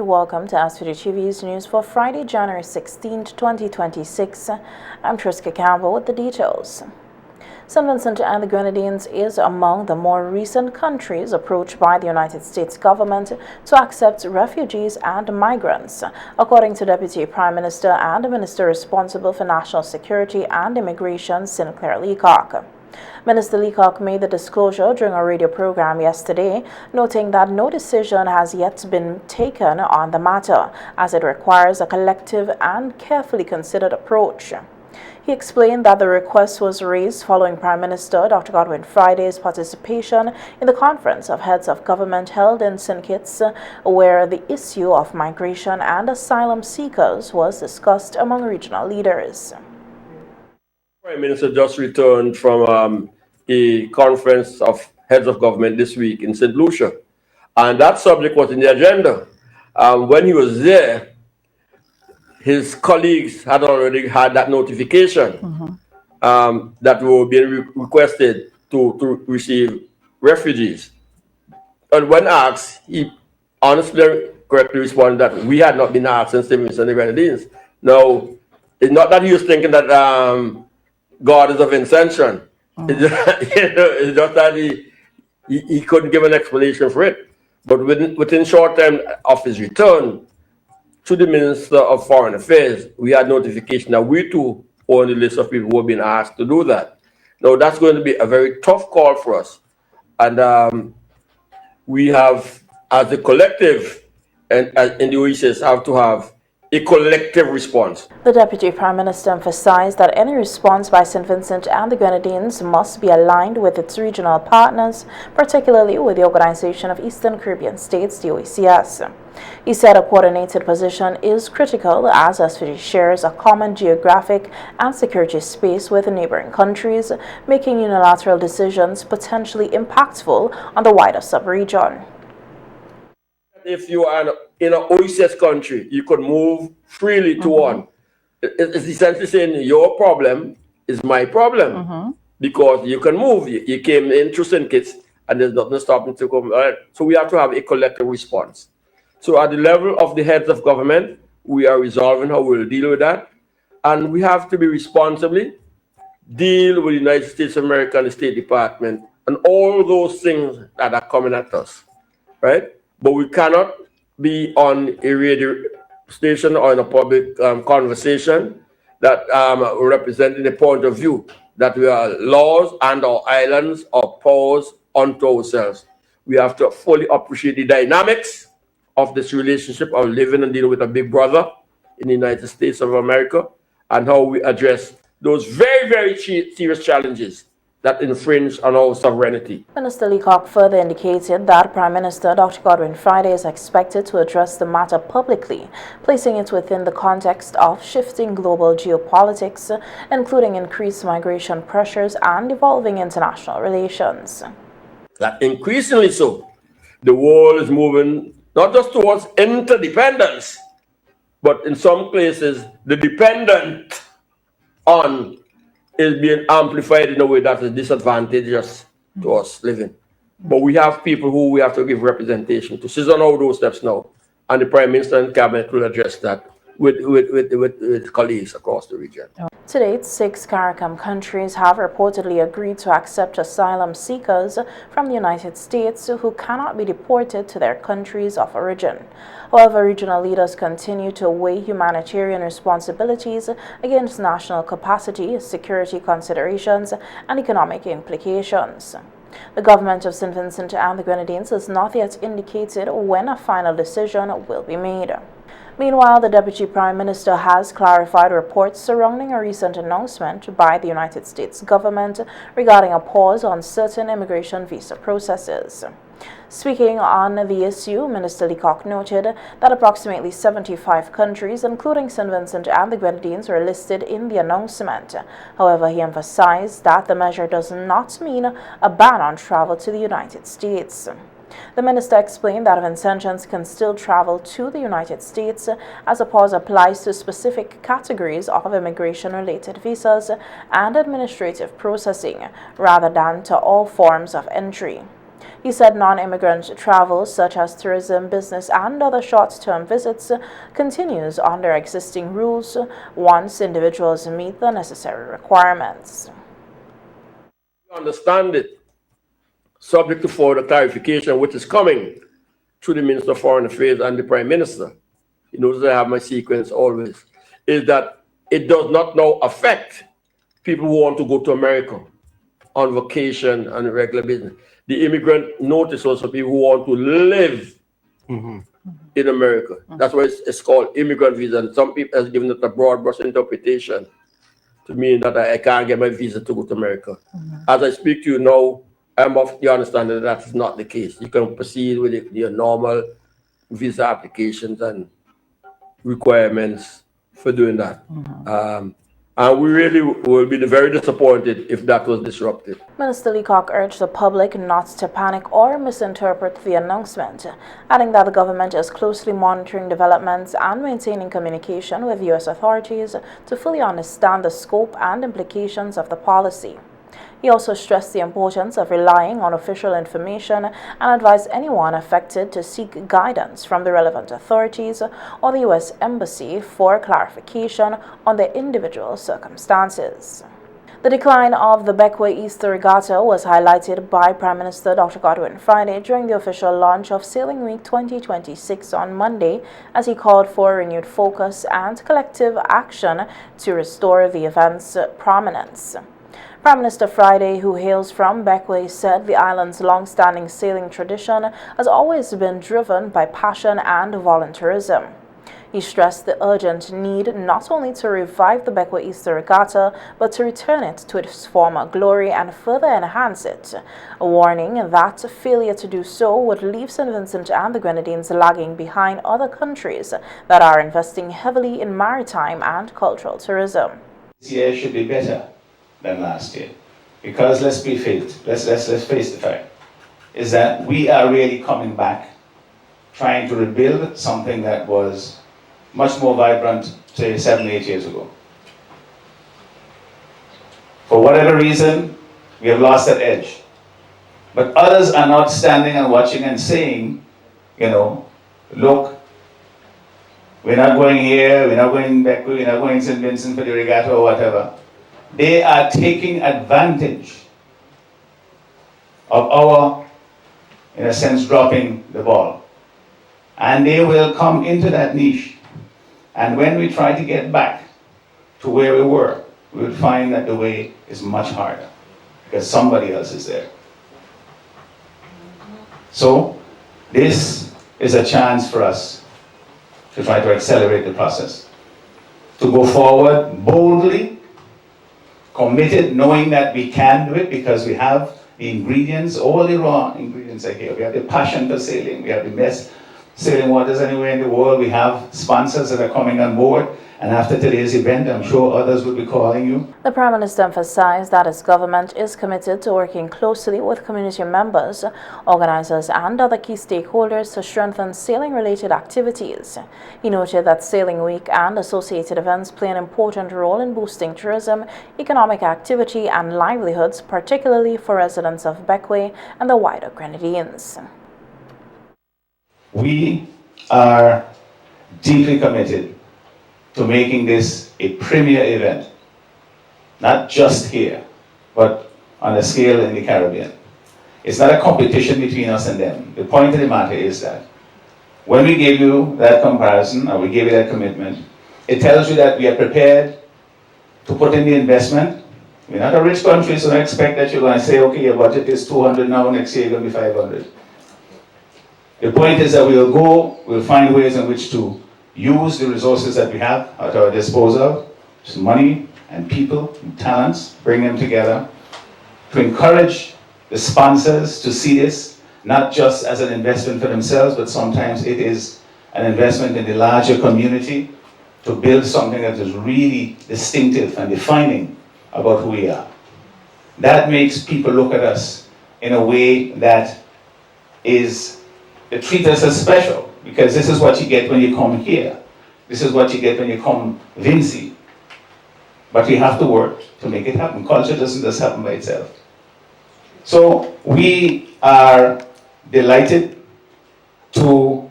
welcome to SVGTV's news for Friday, January 16, 2026. I'm Triska Campbell with the details. St. Vincent and the Grenadines is among the more recent countries approached by the United States government to accept refugees and migrants, according to Deputy Prime Minister and Minister responsible for National Security and Immigration, Sinclair Leacock. Minister Leacock made the disclosure during a radio program yesterday, noting that no decision has yet been taken on the matter, as it requires a collective and carefully considered approach. He explained that the request was raised following Prime Minister Dr. Godwin Friday's participation in the Conference of Heads of Government held in St. Kitts, where the issue of migration and asylum seekers was discussed among regional leaders. Prime Minister just returned from a conference of heads of government this week in St. Lucia, and that subject was in the agenda. When he was there, his colleagues had already had that notification that we were being requested to receive refugees. And when asked, he honestly, correctly responded that we had not been asked since St. Vincent and the Grenadines. Now, it's not that he was thinking that God is of intention. It's just that he couldn't give an explanation for it. But within short time of his return to the Minister of Foreign Affairs, we had notification that we too were on the list of people who have been asked to do that. Now, that's going to be a very tough call for us. And we have, as a collective, and in the OECS, have to have a collective response. The Deputy Prime Minister emphasized that any response by St. Vincent and the Grenadines must be aligned with its regional partners, particularly with the Organization of Eastern Caribbean States, the OECS. He said a coordinated position is critical as SVG shares a common geographic and security space with neighboring countries, making unilateral decisions potentially impactful on the wider sub-region. If you are in an OECS country, you could move freely to one. It's essentially saying your problem is my problem because you can move. You came in through St. Kitts and there's nothing stopping to come. All right. So we have to have a collective response. So at the level of the heads of government, we are resolving how we'll deal with that. And we have to be responsibly deal with the United States of America and the State Department and all those things that are coming at us, right? But we cannot be on a radio station or in a public conversation that representing the point of view that we are laws and our islands or powers unto ourselves. We have to fully appreciate the dynamics of this relationship of living and dealing with a big brother in the United States of America and how we address those very, very serious challenges that infringe on our sovereignty. Minister Leacock further indicated that Prime Minister Dr. Godwin Friday is expected to address the matter publicly, placing it within the context of shifting global geopolitics, including increased migration pressures and evolving international relations. That increasingly so, the world is moving not just towards interdependence, but in some places, the dependent on is being amplified in a way that is disadvantageous to us living. But we have people who we have to give representation to. She's on all those steps now. And the Prime Minister and Cabinet will address that with colleagues across the region. To date, 6 CARICOM countries have reportedly agreed to accept asylum seekers from the United States who cannot be deported to their countries of origin. However, regional leaders continue to weigh humanitarian responsibilities against national capacity, security considerations, and economic implications. The government of St. Vincent and the Grenadines has not yet indicated when a final decision will be made. Meanwhile, the Deputy Prime Minister has clarified reports surrounding a recent announcement by the United States government regarding a pause on certain immigration visa processes. Speaking on the issue, Minister Leacock noted that approximately 75 countries, including St. Vincent and the Grenadines, were listed in the announcement. However, he emphasized that the measure does not mean a ban on travel to the United States. The minister explained that Vincentians can still travel to the United States as a pause applies to specific categories of immigration-related visas and administrative processing, rather than to all forms of entry. He said non-immigrant travel, such as tourism, business, and other short-term visits, continues under existing rules once individuals meet the necessary requirements. We understand it, subject to further clarification, which is coming through the Minister of Foreign Affairs and the Prime Minister. You notice I have my sequence always, is that it does not now affect people who want to go to America on vacation and regular business. The immigrant notice was for people who want to live in America. That's why it's called immigrant visa. And some people have given it a broad brush interpretation to mean that I can't get my visa to go to America. As I speak to you now, I'm of the understanding that that's not the case. You can proceed with your normal visa applications and requirements for doing that. And we really will be very disappointed if that was disrupted. Minister Leacock urged the public not to panic or misinterpret the announcement, adding that the government is closely monitoring developments and maintaining communication with U.S. authorities to fully understand the scope and implications of the policy. He also stressed the importance of relying on official information and advised anyone affected to seek guidance from the relevant authorities or the U.S. Embassy for clarification on their individual circumstances. The decline of the Bequia Easter Regatta was highlighted by Prime Minister Dr. Godwin Friday during the official launch of Sailing Week 2026 on Monday, as he called for renewed focus and collective action to restore the event's prominence. Prime Minister Friday, who hails from Bequia, said the island's long-standing sailing tradition has always been driven by passion and volunteerism. He stressed the urgent need not only to revive the Bequia Easter Regatta, but to return it to its former glory and further enhance it, warning that failure to do so would leave St. Vincent and the Grenadines lagging behind other countries that are investing heavily in maritime and cultural tourism. This year should be better than last year, because let's face the fact, is that we are really coming back, trying to rebuild something that was much more vibrant, say 7-8 years ago. For whatever reason, we have lost that edge. But others are not standing and watching and saying, look, we're not going here, we're not going back, we're not going to St. Vincent for the regatta or whatever. They are taking advantage of our, in a sense, dropping the ball. And they will come into that niche. And when we try to get back to where we were, we will find that the way is much harder, because somebody else is there. So, this is a chance for us to try to accelerate the process, to go forward boldly, committed, knowing that we can do it because we have the ingredients, all the raw ingredients are here. We have the passion for sailing, we have the best sailing waters anywhere in the world, we have sponsors that are coming on board, and after today's event, I'm sure others will be calling you. The Prime Minister emphasized that his government is committed to working closely with community members, organizers, and other key stakeholders to strengthen sailing-related activities. He noted that Sailing Week and associated events play an important role in boosting tourism, economic activity, and livelihoods, particularly for residents of Bequia and the wider Grenadines. We are deeply committed to making this a premier event, not just here, but on a scale in the Caribbean. It's not a competition between us and them. The point of the matter is that when we gave you that comparison, or we gave you that commitment, it tells you that we are prepared to put in the investment. We're not a rich country, so don't expect that you're going to say, okay, your budget is 200 now, next year you're going to be 500. The point is that we'll find ways in which to use the resources that we have at our disposal, money and people and talents, bring them together to encourage the sponsors to see this not just as an investment for themselves, but sometimes it is an investment in the larger community to build something that is really distinctive and defining about who we are. That makes people look at us in a way that they treat us as special, because this is what you get when you come here. This is what you get when you come Vinci. But we have to work to make it happen. Culture doesn't just happen by itself. So we are delighted to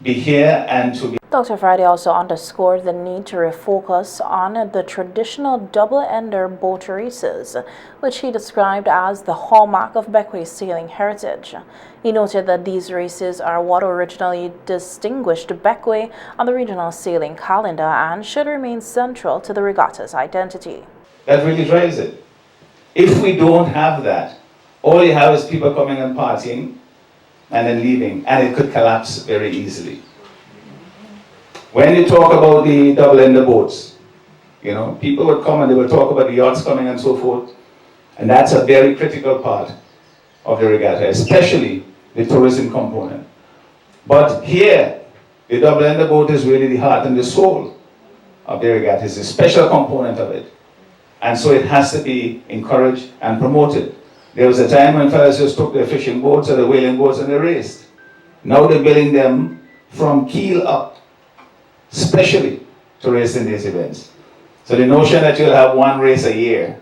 be here and to be. Dr. Friday also underscored the need to refocus on the traditional double-ender boat races, which he described as the hallmark of Bequa's sailing heritage. He noted that these races are what originally distinguished Bequia on the regional sailing calendar and should remain central to the regatta's identity. That really drives it. If we don't have that, all you have is people coming and partying and then leaving, and it could collapse very easily. When you talk about the double-ender boats, you know, people would come and they would talk about the yachts coming and so forth, and that's a very critical part of the regatta, especially the tourism component. But here, the double-ender boat is really the heart and the soul of the regatta. It's a special component of it, and so it has to be encouraged and promoted. There was a time when fellas just took their fishing boats or the whaling boats and they raced. Now they're building them from keel up, especially to race in these events. So the notion that you'll have one race a year,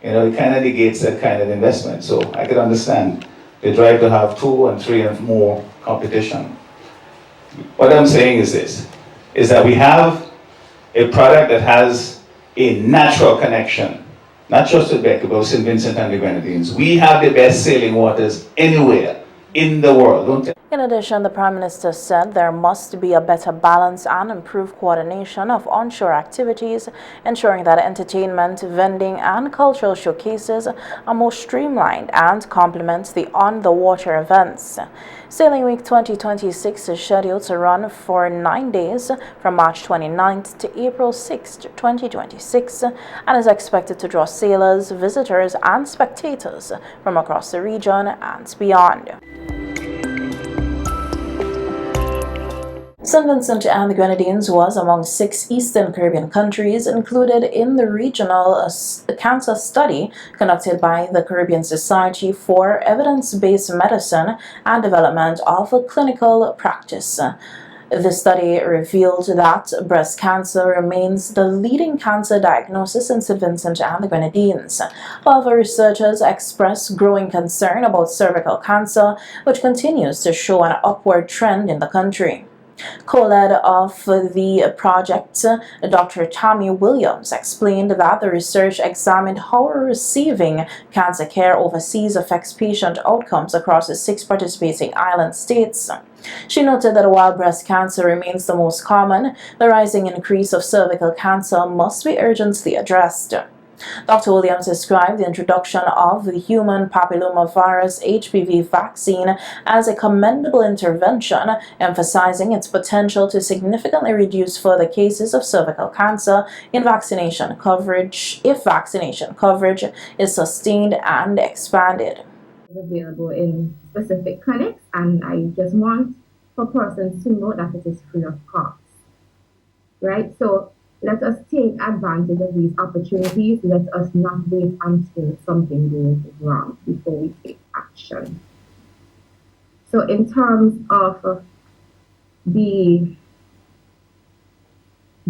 you know, it kind of negates that kind of investment. So I could understand the drive to have 2 and 3 and more competition. What I'm saying is this, is that we have a product that has a natural connection, not just with Bequia, but St. Vincent and the Grenadines. We have the best sailing waters anywhere in the world. In addition, the Prime Minister said there must be a better balance and improved coordination of onshore activities, ensuring that entertainment, vending, and cultural showcases are more streamlined and complement the on-the-water events. Sailing Week 2026 is scheduled to run for 9 days from March 29th to April 6th, 2026, and is expected to draw sailors, visitors, and spectators from across the region and beyond. St. Vincent and the Grenadines was among 6 Eastern Caribbean countries included in the regional cancer study conducted by the Caribbean Society for Evidence-Based Medicine and Development of Clinical Practice. The study revealed that breast cancer remains the leading cancer diagnosis in St. Vincent and the Grenadines. However, researchers express growing concern about cervical cancer, which continues to show an upward trend in the country. Co-lead of the project, Dr. Tammy Williams, explained that the research examined how receiving cancer care overseas affects patient outcomes across the 6 participating island states. She noted that while breast cancer remains the most common, the rising increase of cervical cancer must be urgently addressed. Dr. Williams described the introduction of the human papillomavirus HPV vaccine as a commendable intervention, emphasizing its potential to significantly reduce further cases of cervical cancer in vaccination coverage if vaccination coverage is sustained and expanded. Available in specific clinics, and I just want for persons to know that it is free of cost. Right? So let us take advantage of these opportunities. Let us not wait until something goes wrong before we take action. So in terms of the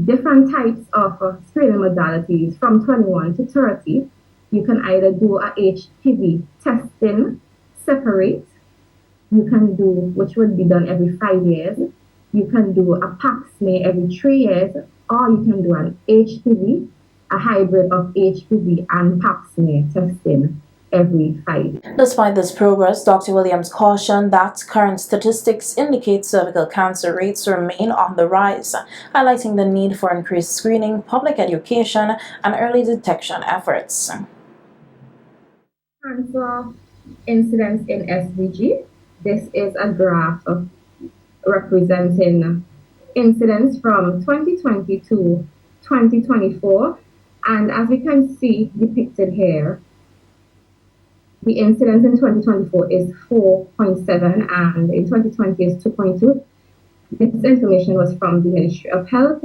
different types of screening modalities from 21 to 30, you can either do a HPV testing separate, you can do, which would be done every 5 years, you can do a pap smear every 3 years, or you can do an HPV, a hybrid of HPV and pap smear testing every 5 years. Despite this progress, Dr. Williams cautioned that current statistics indicate cervical cancer rates remain on the rise, highlighting the need for increased screening, public education, and early detection efforts. Cancer incidence in SVG. This is a graph representing incidence from 2020 to 2024, and as we can see depicted here, the incidence in 2024 is 4.7 and in 2020 is 2.2. This information was from the Ministry of Health.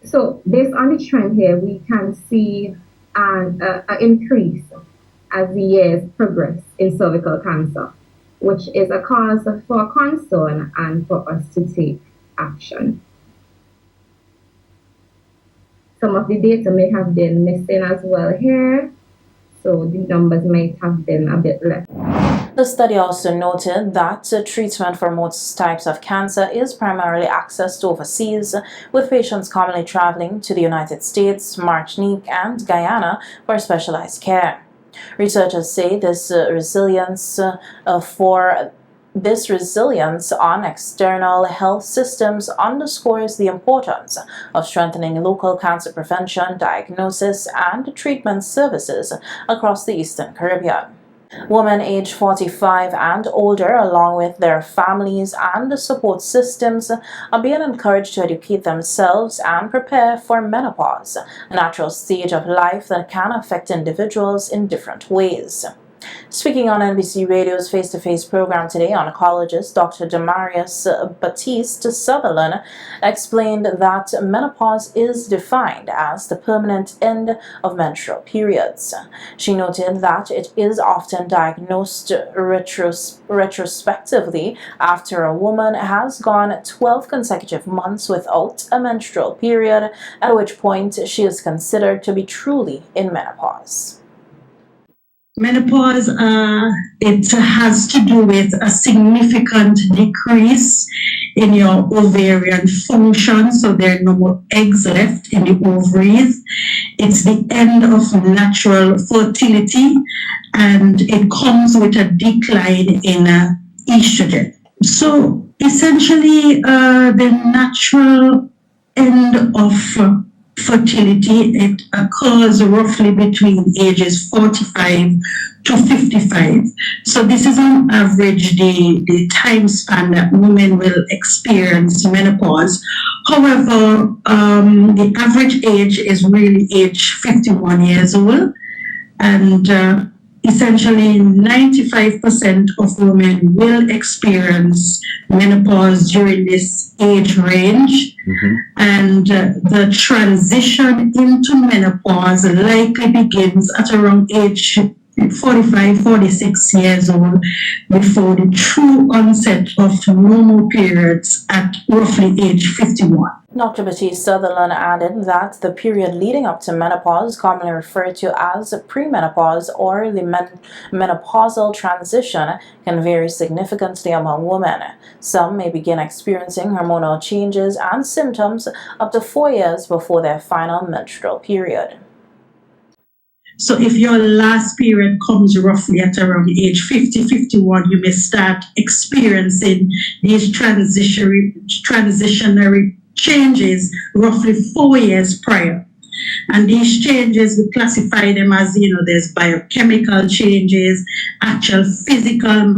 So based on the trend here, we can see an increase as the years progress in cervical cancer, which is a cause for concern and for us to take action. Some of the data may have been missing as well here, so the numbers might have been a bit less. The study also noted that treatment for most types of cancer is primarily accessed overseas, with patients commonly traveling to the United States, Martinique, and Guyana for specialized care. Researchers say this resilience on external health systems underscores the importance of strengthening local cancer prevention, diagnosis, and treatment services across the Eastern Caribbean. Women aged 45 and older, along with their families and support systems, are being encouraged to educate themselves and prepare for menopause, a natural stage of life that can affect individuals in different ways. Speaking on NBC Radio's face-to-face program today, oncologist Dr. Demarius Batiste Sutherland explained that menopause is defined as the permanent end of menstrual periods. She noted that it is often diagnosed retrospectively after a woman has gone 12 consecutive months without a menstrual period, at which point she is considered to be truly in menopause. Menopause, it has to do with a significant decrease in your ovarian function, so there are no more eggs left in the ovaries. It's the end of natural fertility, and it comes with a decline in estrogen. So essentially, the natural end of fertility, it occurs roughly between ages 45 to 55. So this is on average the time span that women will experience menopause. However, the average age is really age 51 years old, and essentially 95% of women will experience menopause during this age range. And the transition into menopause likely begins at around age 45, 46 years old, before the true onset of normal periods at roughly age 51. Dr. Batiste Sutherland added that the period leading up to menopause, commonly referred to as premenopause or the menopausal transition, can vary significantly among women. Some may begin experiencing hormonal changes and symptoms up to 4 years before their final menstrual period. So if your last period comes roughly at around age 50, 51, you may start experiencing these transitionary changes roughly 4 years prior. And these changes, we classify them as, there's biochemical changes, actual physical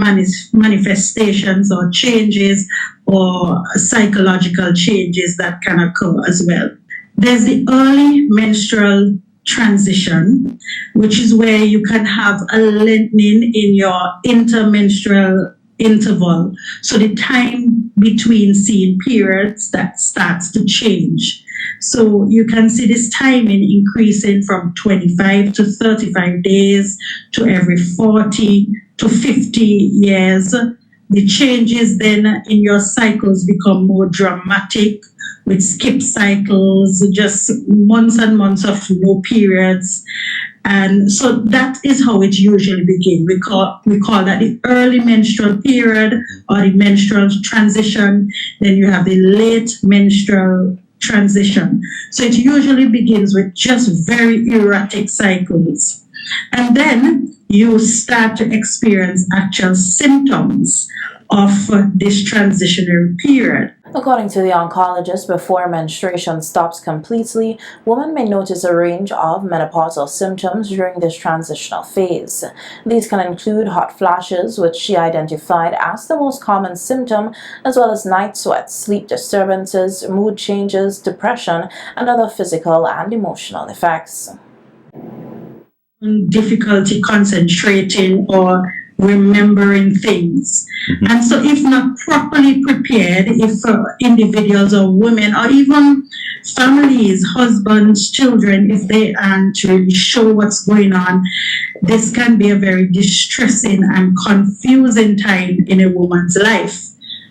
manifestations or changes, or psychological changes that can occur as well. There's the early menstrual transition, which is where you can have a lengthening in your intermenstrual interval. So the time between seeing periods that starts to change. So you can see this timing increasing from 25 to 35 days to every 40 to 50 years. The changes then in your cycles become more dramatic, with skip cycles, just months and months of no periods. And so that is how it usually begins. We call that the early menstrual period or the menstrual transition. Then you have the late menstrual transition. So it usually begins with just very erratic cycles. And then you start to experience actual symptoms of this transitionary period. According to the oncologist, before menstruation stops completely, women may notice a range of menopausal symptoms during this transitional phase. These can include hot flashes, which she identified as the most common symptom, as well as night sweats, sleep disturbances, mood changes, depression, and other physical and emotional effects. Difficulty concentrating or remembering things. And so if not properly prepared, if individuals or women or even families, husbands, children, if they aren't really sure what's going on, this can be a very distressing and confusing time in a woman's life.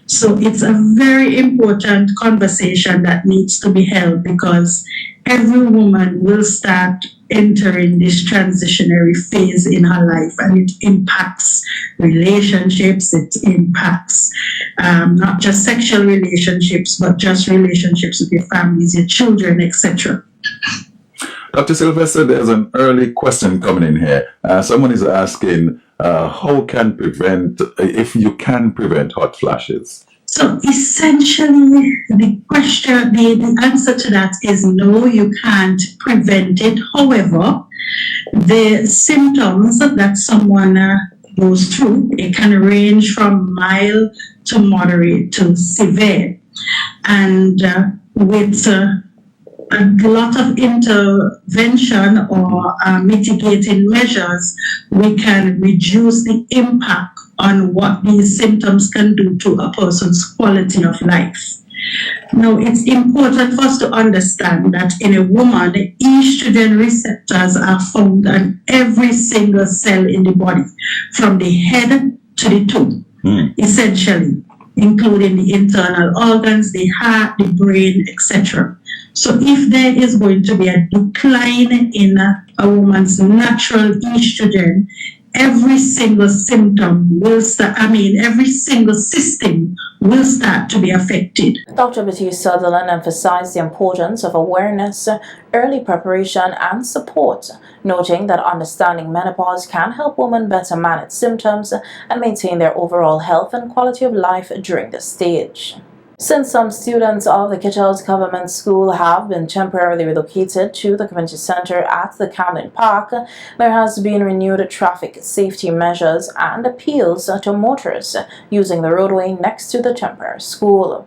So it's a very important conversation that needs to be held, because every woman will start entering this transitionary phase in her life, and it impacts relationships, it impacts not just sexual relationships, but just relationships with your families, your children, etc. Dr. Sylvester, there's an early question coming in here. Someone is asking, how can prevent, if you can prevent hot flashes? So essentially, the answer to that is no, you can't prevent it. However, the symptoms that someone goes through, it can range from mild to moderate to severe. And with a lot of intervention or mitigating measures, we can reduce the impact on what these symptoms can do to a person's quality of life. Now, it's important for us to understand that in a woman, estrogen receptors are found on every single cell in the body, from the head to the toe, essentially, including the internal organs, the heart, the brain, etc. So if there is going to be a decline in a woman's natural estrogen, every single symptom will start, every single system will start to be affected. Dr. Betty Sutherland emphasized the importance of awareness, early preparation, and support, noting that understanding menopause can help women better manage symptoms and maintain their overall health and quality of life during this stage. Since some students of the Kitchell's Government School have been temporarily relocated to the community center at the Camden Park, there has been renewed traffic safety measures and appeals to motorists using the roadway next to the temporary school.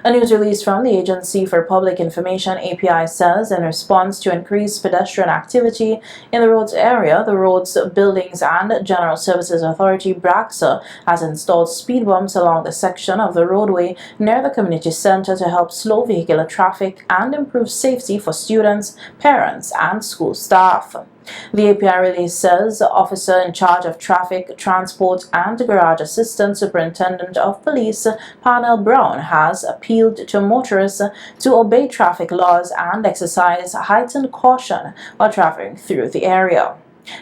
A news release from the Agency for Public Information (API) says, in response to increased pedestrian activity in the roads area, the Roads, Buildings and General Services Authority (BRAXA) has installed speed bumps along the section of the roadway near the community center to help slow vehicular traffic and improve safety for students, parents, and school staff. The API release says the officer in charge of traffic, transport, and garage assistant superintendent of police, Parnell Brown, has appealed to motorists to obey traffic laws and exercise heightened caution while traveling through the area.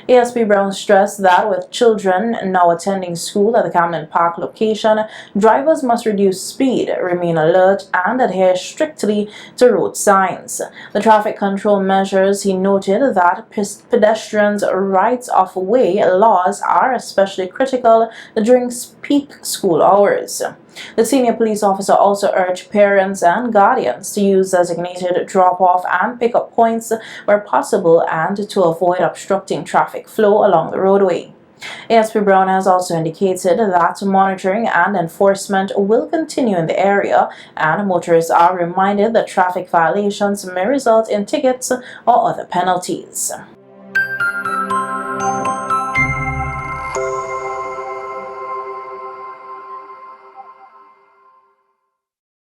ASP Brown stressed that with children now attending school at the Camden Park location, drivers must reduce speed, remain alert, and adhere strictly to road signs. The traffic control measures, he noted that pedestrians' rights of way laws are especially critical during peak school hours. The senior police officer also urged parents and guardians to use designated drop-off and pick-up points where possible and to avoid obstructing traffic flow along the roadway. ASP Brown has also indicated that monitoring and enforcement will continue in the area, and motorists are reminded that traffic violations may result in tickets or other penalties.